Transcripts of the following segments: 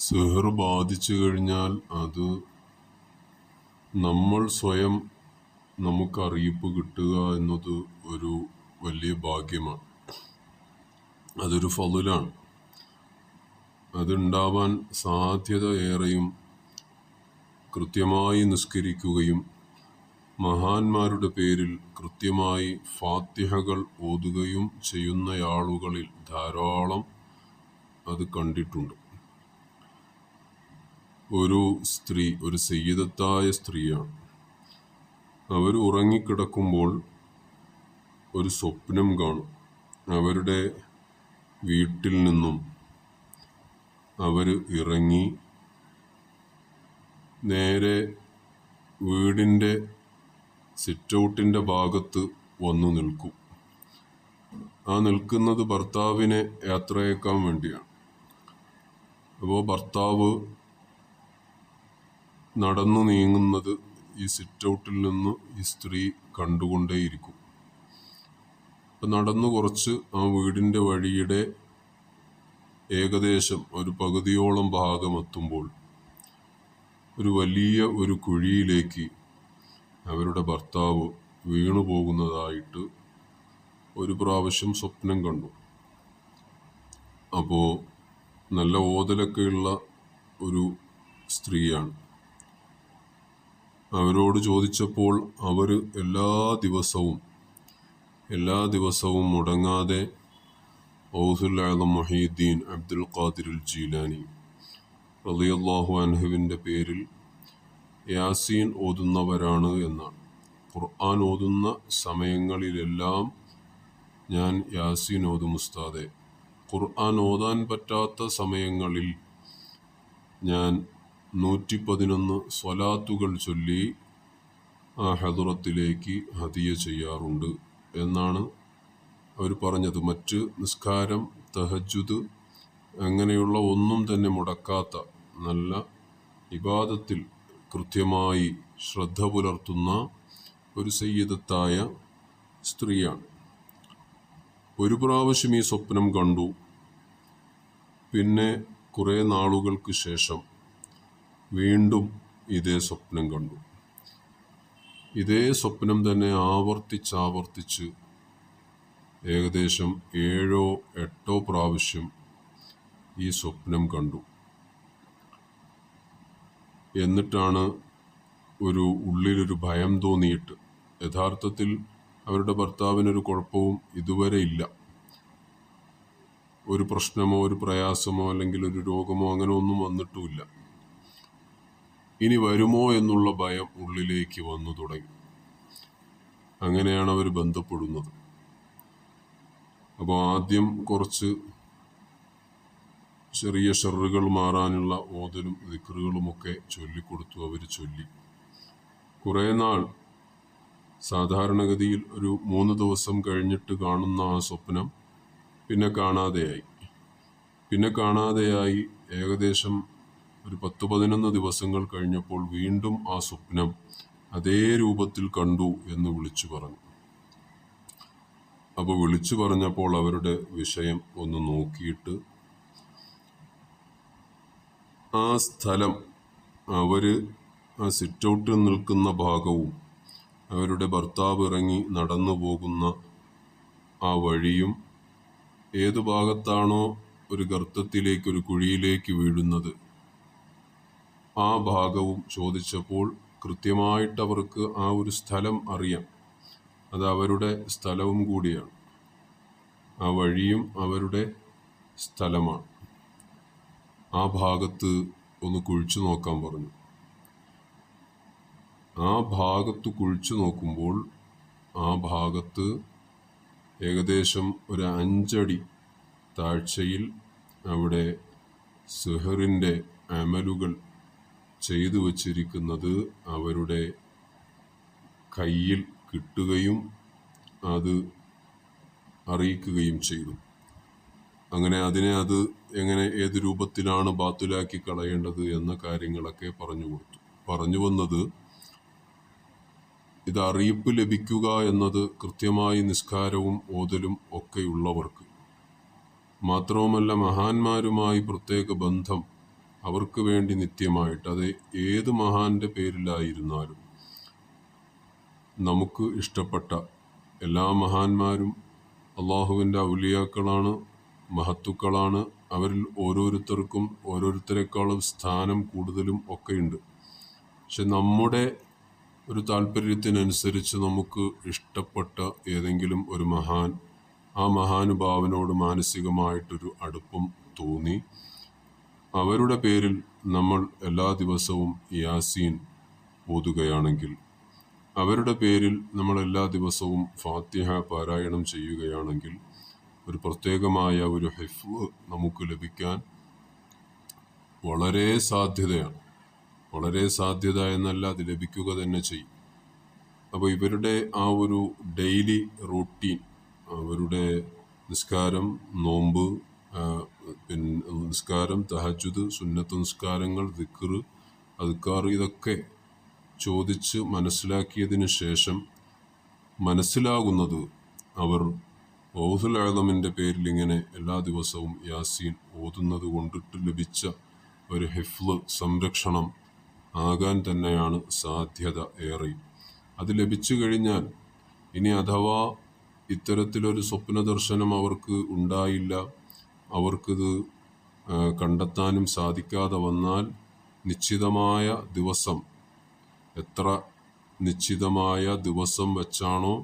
സിഹർ ബാധിച്ചു കഴിഞ്ഞാൽ അത് നമ്മൾ സ്വയം നമുക്ക് അറിയിപ്പ് കിട്ടുക എന്നത് ഒരു വലിയ ഭാഗ്യമാണ്. അതൊരു ഫളിലാണ്. അതുണ്ടാവാൻ സാധ്യത ഏറെയും കൃത്യമായി നിസ്കരിക്കുകയും മഹാന്മാരുടെ പേരിൽ കൃത്യമായി ഫാത്തിഹകൾ ഓതുകയും ചെയ്യുന്നയാളുകളിൽ ധാരാളം അത് കണ്ടിട്ടുണ്ട്. ഒരു സ്ത്രീ, ഒരു സയ്യിദത്തായ സ്ത്രീയാണ്. അവർ ഉറങ്ങിക്കിടക്കുമ്പോൾ ഒരു സ്വപ്നം കാണും. അവരുടെ വീട്ടിൽ നിന്നും അവർ ഇറങ്ങി നേരെ വീടിൻ്റെ സിറ്റൗട്ടിൻ്റെ ഭാഗത്ത് വന്നു നിൽക്കും. ആ നിൽക്കുന്നത് ഭർത്താവിനെ യാത്രയേക്കാൻ വേണ്ടിയാണ്. അപ്പോൾ ഭർത്താവ് നടന്നു നീങ്ങുന്നത് ഈ സിറ്റൗട്ടിൽ നിന്ന് ഈ സ്ത്രീ കണ്ടുകൊണ്ടേയിരിക്കും. അപ്പം നടന്നു കുറച്ച് ആ വീടിൻ്റെ വഴിയുടെ ഏകദേശം ഒരു പകുതിയോളം ഭാഗമെത്തുമ്പോൾ ഒരു വലിയ ഒരു കുഴിയിലേക്ക് അവരുടെ ഭർത്താവ് വീണു പോകുന്നതായിട്ട് ഒരു പ്രാവശ്യം സ്വപ്നം കണ്ടു. അപ്പോൾ നല്ല ഓതലൊക്കെയുള്ള ഒരു സ്ത്രീയാണ്. അവരോട് ചോദിച്ചപ്പോൾ അവർ എല്ലാ ദിവസവും മുടങ്ങാതെ ഔസുൽ ആലം മുഹീദ്ദീൻ അബ്ദുൽ ഖാദിർ ജീലാനി റളിയല്ലാഹു അൻഹുവിൻ്റെ പേരിൽ യാസീൻ ഓതുന്നവരാണ് എന്നാണ്. ഖുർആൻ ഓതുന്ന സമയങ്ങളിലെല്ലാം ഞാൻ യാസീൻ ഓതും ഉസ്താദെ. ഖുർആൻ ഓതാൻ പറ്റാത്ത സമയങ്ങളിൽ ഞാൻ 111 സ്വലാത്തുകൾ ചൊല്ലി ആ ഹദറത്തിലേക്ക് ഹദിയ ചെയ്യാറുണ്ട് എന്നാണ് അവർ പറഞ്ഞത്. മറ്റ് നിസ്കാരം, തഹജ്ജുദ് അങ്ങനെയുള്ള ഒന്നും തന്നെ മുടക്കാത്ത നല്ല ഇബാദത്തിൽ കൃത്യമായി ശ്രദ്ധ പുലർത്തുന്ന ഒരു സയ്യിദത്തായ സ്ത്രീയാണ്. ഒരു പ്രാവശ്യം ഈ സ്വപ്നം കണ്ടു. പിന്നെ കുറേ നാളുകൾക്ക് ശേഷം വീണ്ടും ഇതേ സ്വപ്നം കണ്ടു. ഇതേ സ്വപ്നം തന്നെ ആവർത്തിച്ച് ഏകദേശം 7 or 8 പ്രാവശ്യം ഈ സ്വപ്നം കണ്ടു. എന്നിട്ടാണ് ഉള്ളിലൊരു ഭയം തോന്നിയിട്ട്, യഥാർത്ഥത്തിൽ അവരുടെ ഭർത്താവിനൊരു കുഴപ്പവും ഇതുവരെ ഇല്ല, ഒരു പ്രശ്നമോ ഒരു പ്രയാസമോ അല്ലെങ്കിൽ ഒരു രോഗമോ അങ്ങനെ ഒന്നും വന്നിട്ടുമില്ല. ഇനി വരുമോ എന്നുള്ള ഭയം ഉള്ളിലേക്ക് വന്നു തുടങ്ങി. അങ്ങനെയാണ് അവർ ബന്ധപ്പെടുന്നത്. അപ്പോൾ ആദ്യം കുറച്ച് ചെറിയ ഷർറുകൾ മാറാനുള്ള ഓതലും ദിക്റുകളുമൊക്കെ ചൊല്ലിക്കൊടുത്തു. അവർ ചൊല്ലി കുറേ നാൾ. സാധാരണഗതിയിൽ ഒരു 3 ദിവസം കഴിഞ്ഞിട്ട് കാണുന്ന ആ സ്വപ്നം പിന്നെ കാണാതെയായി ഏകദേശം ഒരു 10-11 ദിവസങ്ങൾ കഴിഞ്ഞപ്പോൾ വീണ്ടും ആ സ്വപ്നം അതേ രൂപത്തിൽ കണ്ടു എന്ന് വിളിച്ചു പറഞ്ഞു. അപ്പോൾ വിളിച്ചു പറഞ്ഞപ്പോൾ അവരുടെ വിഷയം ഒന്ന് നോക്കിയിട്ട് ആ സ്ഥലം, അവർ ആ സിറ്റൗട്ടിൽ നിൽക്കുന്ന ഭാഗവും അവരുടെ ഭർത്താവ് ഇറങ്ങി നടന്നു പോകുന്ന ആ വഴിയും ഏതു ഭാഗത്താണോ ഒരു ഗർത്തത്തിലേക്ക്, ഒരു കുഴിയിലേക്ക് വീഴുന്നത്, ആ ഭാഗവും ചോദിച്ചപ്പോൾ കൃത്യമായിട്ട് അവർക്ക് ആ ഒരു സ്ഥലം അറിയാം. അത് അവരുടെ സ്ഥലവും കൂടിയാണ്. ആ വഴിയും അവരുടെ സ്ഥലമാണ്. ആ ഭാഗത്ത് ഒന്ന് കുഴിച്ചു നോക്കാൻ പറഞ്ഞു. ആ ഭാഗത്ത് കുഴിച്ചു നോക്കുമ്പോൾ ആ ഭാഗത്ത് ഏകദേശം ഒരു 5 അടി താഴ്ചയിൽ അവിടെ സിഹറിൻ്റെ അമലുകൾ ചെയ്തു വച്ചിരിക്കുന്നത് അവരുടെ കയ്യിൽ കിട്ടുകയും അത് അറിയിക്കുകയും ചെയ്തു. അങ്ങനെ അത് എങ്ങനെ, ഏത് രൂപത്തിലാണ് ബാത്തുലാക്കി കളയേണ്ടത് എന്ന കാര്യങ്ങളൊക്കെ പറഞ്ഞു കൊടുത്തു. പറഞ്ഞു വന്നത്, ഇത് അറിയിപ്പ് ലഭിക്കുക എന്നത് കൃത്യമായി നിസ്കാരവും ഓതലും ഒക്കെയുള്ളവർക്ക് മാത്രവുമല്ല, മഹാന്മാരുമായി പ്രത്യേക ബന്ധം അവർക്ക് വേണ്ടി നിത്യമായിട്ട്, അത് ഏത് മഹാന്റെ പേരിലായിരുന്നാലും, നമുക്ക് ഇഷ്ടപ്പെട്ട എല്ലാ മഹാന്മാരും അള്ളാഹുവിൻ്റെ ഔലിയാക്കളാണ്, മഹത്തുക്കളാണ്. അവരിൽ ഓരോരുത്തർക്കും ഓരോരുത്തരെക്കാളും സ്ഥാനം കൂടുതലും ഒക്കെയുണ്ട്. പക്ഷെ നമ്മുടെ ഒരു താല്പര്യത്തിനനുസരിച്ച് നമുക്ക് ഇഷ്ടപ്പെട്ട ഏതെങ്കിലും ഒരു മഹാൻ, ആ മഹാനുഭാവനോട് മാനസികമായിട്ടൊരു അടുപ്പം തോന്നി അവരുടെ പേരിൽ നമ്മൾ എല്ലാ ദിവസവും യാസീൻ ഓതുകയാണെങ്കിൽ, അവരുടെ പേരിൽ നമ്മൾ എല്ലാ ദിവസവും ഫാത്തിഹ പാരായണം ചെയ്യുകയാണെങ്കിൽ, ഒരു പ്രത്യേകമായ ഒരു ഹിഫ്ള് നമുക്ക് ലഭിക്കാൻ വളരെ സാധ്യതയാണ്. വളരെ സാധ്യത എന്നല്ല, അത് ലഭിക്കുക തന്നെ ചെയ്യും. അപ്പോൾ ഇവരുടെ ആ ഒരു ഡെയിലി റൂട്ടീൻ, അവരുടെ നിസ്കാരം, നോമ്പ്, നിസ്കാരം, തഹജ്ജുദ്, സുന്നത്ത് നിസ്കാരങ്ങൾ, ദിക്ർ, അദ്കാർ, ഇതൊക്കെ ചോദിച്ച് മനസ്സിലാക്കിയതിന് ശേഷം മനസ്സിലാകുന്നത് അവർ ഗൗസുൽ ആദമിൻ്റെ പേരിൽ ഇങ്ങനെ എല്ലാ ദിവസവും യാസീൻ ഓതുന്നത് കൊണ്ടിട്ട് ലഭിച്ച ഒരു ഹിഫ്ള്, സംരക്ഷണം ആകാൻ തന്നെയാണ് സാധ്യത ഏറെ. അത് ലഭിച്ചു കഴിഞ്ഞാൽ ഇനി അഥവാ ഇത്തരത്തിലൊരു സ്വപ്ന ദർശനം അവർക്ക് ഉണ്ടായില്ല, അവർക്കിത് കണ്ടെത്താനും സാധിക്കാതെ വന്നാൽ, നിശ്ചിതമായ ദിവസം, എത്ര നിശ്ചിതമായ ദിവസം വെച്ചാണോ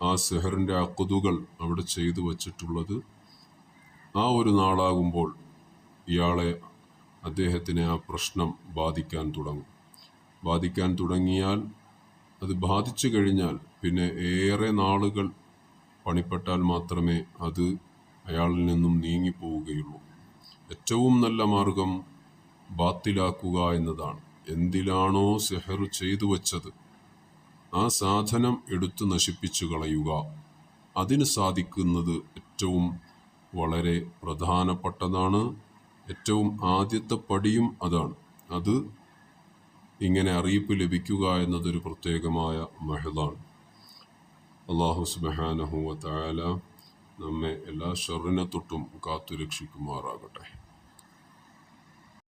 ആ സിഹറിൻ്റെ അഖ്ദുകൾ അവിടെ ചെയ്തു വച്ചിട്ടുള്ളത്, ആ ഒരു നാളാകുമ്പോൾ അദ്ദേഹത്തിനെ ആ പ്രശ്നം ബാധിക്കാൻ തുടങ്ങും. ബാധിക്കാൻ തുടങ്ങിയാൽ, അത് ബാധിച്ചു കഴിഞ്ഞാൽ പിന്നെ ഏറെ നാളുകൾ പണിപ്പെട്ടാൽ മാത്രമേ അത് അയാളിൽ നിന്നും നീങ്ങിപ്പോവുകയുള്ളൂ. ഏറ്റവും നല്ല മാർഗം ബാത്തിലാക്കുക എന്നതാണ്. എന്തിലാണോ സിഹർ ചെയ്തു വച്ചത് ആ സാധനം എടുത്തു നശിപ്പിച്ചു കളയുക. അതിന് സാധിക്കുന്നത് ഏറ്റവും വളരെ പ്രധാനപ്പെട്ടതാണ്. ഏറ്റവും ആദ്യത്തെ പടിയും അതാണ്. അത് ഇങ്ങനെ അറിയിപ്പ് ലഭിക്കുക എന്നതൊരു പ്രത്യേകമായ മഹലാണ്. അല്ലാഹു സുബ്ഹാനഹു വ തആല നമ്മെ എല്ലാ ഷർറിനെ തൊട്ടും കാത്തുരക്ഷിക്കുമാറാകട്ടെ.